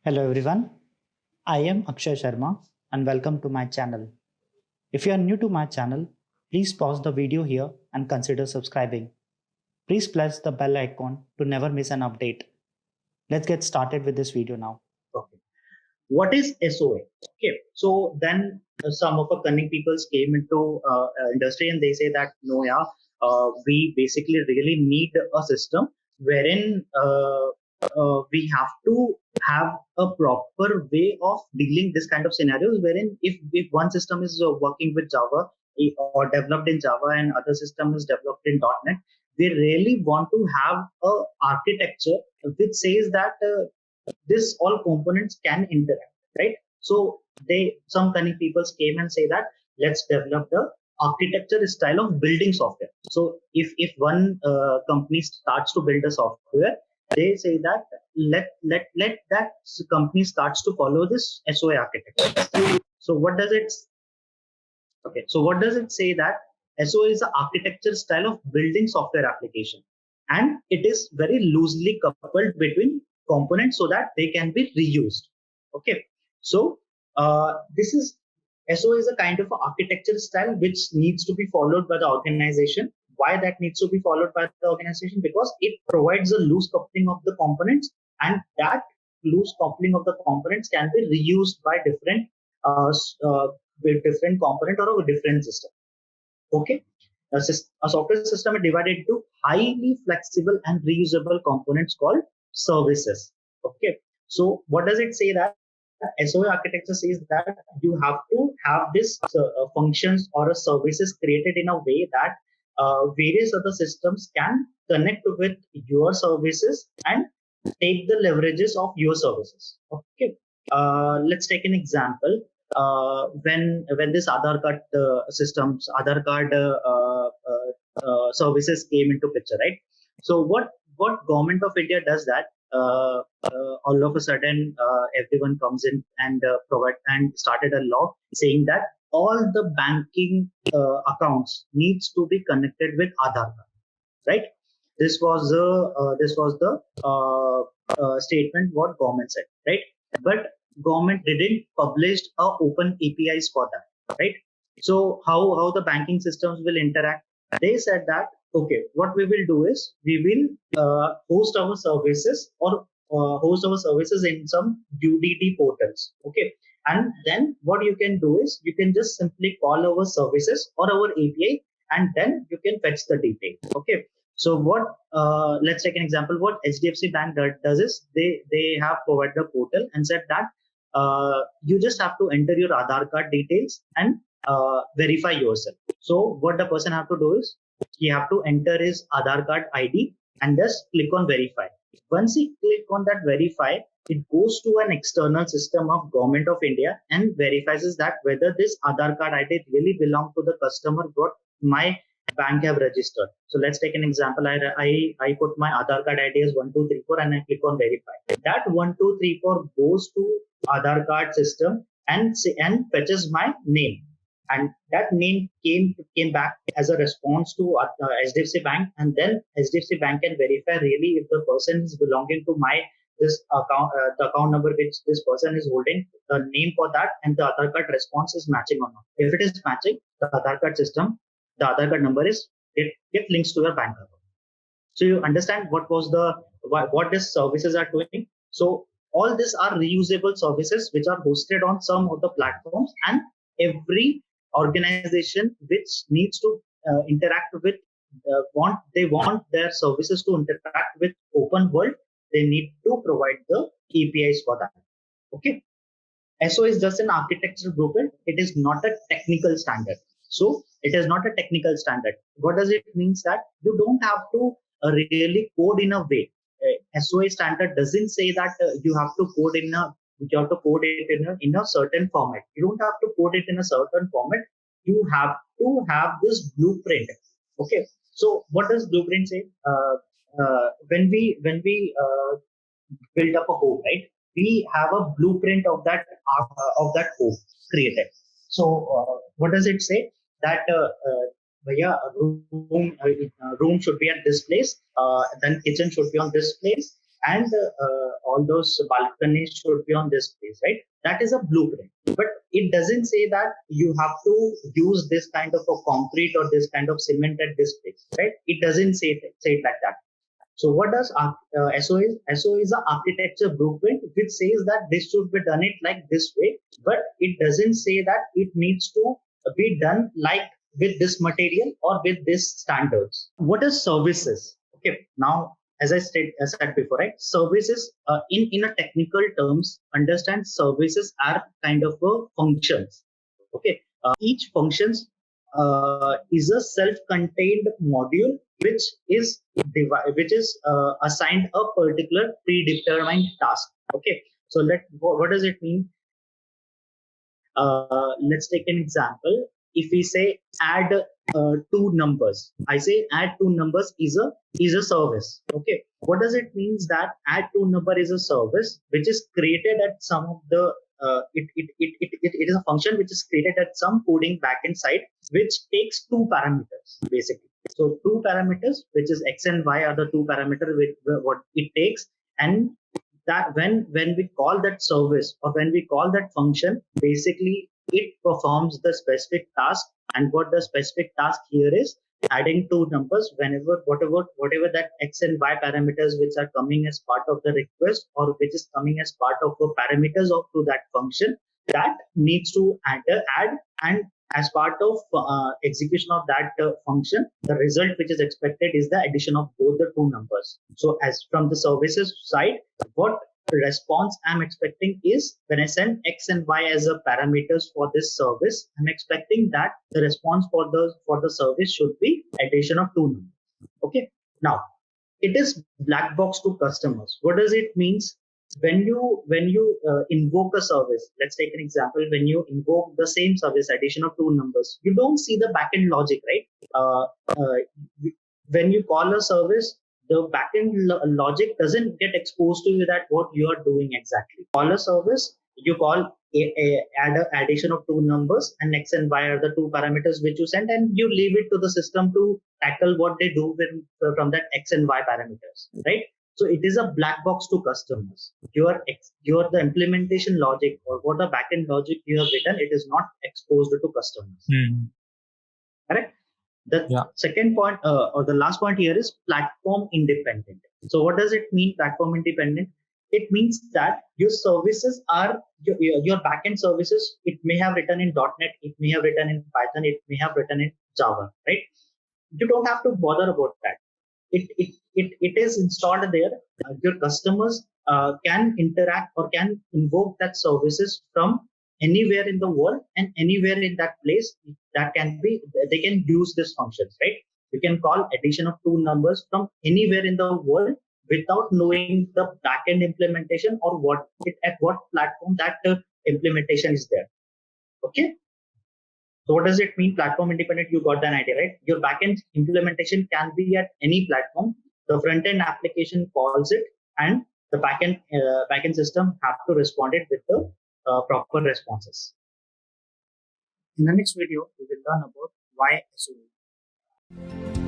Hello everyone, I am Akshay Sharma and welcome to my channel. If you are new to my channel, please pause the video here and consider subscribing. Please press the bell icon to never miss an update. Let's get started with this video now. Okay. What is SOA? Okay. So then some of the cunning people came into industry and they say that no, yeah, we basically really need a system wherein we have to have a proper way of dealing this kind of scenarios wherein if one system is working with Java or developed in Java and other system is developed in .NET, we really want to have a architecture which says that this all components can interact, right? So some cunning people came and say that let's develop the architecture style of building software. So if one company starts to build a software, they say that let that company starts to follow this SOA architecture. So what does it Okay, so what does it say that SOA is the architecture style of building software application, and it is very loosely coupled between components so that they can be reused. Okay, so this is SOA is a kind of architecture style which needs to be followed by the organization. Why that needs to be followed by the organization? Because it provides a loose coupling of the components, and that loose coupling of the components can be reused by different uh, with different component or a different system. Okay, a software system is divided into highly flexible and reusable components called services. Okay, so what does it say that SOA architecture says that you have to have this functions or a services created in a way that various other systems can connect with your services and take the leverages of your services. Okay, let's take an example. When this Aadhaar card Aadhaar card services came into picture, right? So what government of India does that all of a sudden everyone comes in and provide and started a law saying that all the banking accounts needs to be connected with Aadhaar card, right? This was the statement what government said, right? But government didn't publish open APIs for that, right? So how the banking systems will interact? They said that okay, what we will do is we will host our services in some UDT portals, okay? And then what you can do is you can just simply call our services or our API, and then you can fetch the detail, okay? So what? Let's take an example. What HDFC Bank does is they have provided a portal and said that you just have to enter your Aadhaar card details and verify yourself. So what the person have to do is he have to enter his Aadhaar card ID and just click on verify. Once he click on that verify, it goes to an external system of Government of India and verifies that whether this Aadhaar card ID really belong to the customer what my bank have registered. So let's take an example. I put my Aadhaar card ID as 1234 and I click on verify. That 1234 goes to Aadhaar card system and fetches my name. And that name came back as a response to HDFC Bank, and then HDFC Bank can verify really if the person is belonging to my this account, the account number which this person is holding, the name for that, and the Aadhaar card response is matching or not. If it is matching, the Aadhaar card number is it links to your bank account. So you understand what these services are doing. So all these are reusable services which are hosted on some of the platforms, and every organization which needs to interact with want their services to interact with open world, they need to provide the APIs for that. Okay, SO is just an architectural blueprint. It is not a technical standard. So it is not a technical standard. What does it means that you don't have to really code in a way. SOA standard doesn't say that you have to code it in a certain format. You don't have to code it in a certain format. You have to have this blueprint. Okay. So what does blueprint say? When we build up a home, right? We have a blueprint of that home created. So what does it say? That yeah, room should be at this place. Then kitchen should be on this place. and all those balconies should be on this place, right? That is a blueprint, but it doesn't say that you have to use this kind of a concrete or this kind of cement at this place, right? It doesn't say it like that. So what does SO is? SO is an architecture blueprint which says that this should be done it like this way, but it doesn't say that it needs to be done like with this material or with this standards. What is services? Okay, now as I said before, right? Services in a technical terms, understand services are kind of functions. Okay, each functions is a self-contained module which is assigned a particular predetermined task. Okay, so what does it mean? Let's take an example. If we say add two numbers, I say add two numbers is a service. Okay, what does it means that add two number is a service which is created at some of the it is a function which is created at some coding backend side which takes two parameters basically. So two parameters, which is x and y, are the two parameters with what it takes, and that when we call that service or when we call that function, basically it performs the specific task. And what the specific task here is adding two numbers whenever whatever that x and y parameters which are coming as part of the request or which is coming as part of the parameters of to that function, that needs to add and as part of execution of that function, the result which is expected is the addition of both the two numbers. So as from the services side, what response I'm expecting is when I send x and y as a parameters for this service, I'm expecting that the response for the service should be addition of two numbers. Okay. Now it is black box to customers. What does it means? When you invoke a service, let's take an example. When you invoke the same service, addition of two numbers, you don't see the backend logic, right? When you call a service, the backend logic doesn't get exposed to you that what you are doing exactly. Call a service, you call add a addition of two numbers, and x and y are the two parameters which you send, and you leave it to the system to tackle what they do from that x and y parameters, right? So it is a black box to customers. Your the implementation logic or what the backend logic you have written, it is not exposed to customers. Correct? The second point or the last point here is platform independent. So what does it mean, platform independent? It means that your services are your backend services. It may have written in .NET, it may have written in Python, it may have written in Java, right? You don't have to bother about that. It is installed there. Your customers can interact or can invoke that services from anywhere in the world and anywhere in that place. That can be, they can use these functions, right? You can call addition of two numbers from anywhere in the world without knowing the backend implementation or at what platform that implementation is there. Okay. So what does it mean, platform independent? You got an idea, right? Your backend implementation can be at any platform. The front end application calls it, and the backend system have to respond it with the proper responses. In the next video, we will learn about why SOA.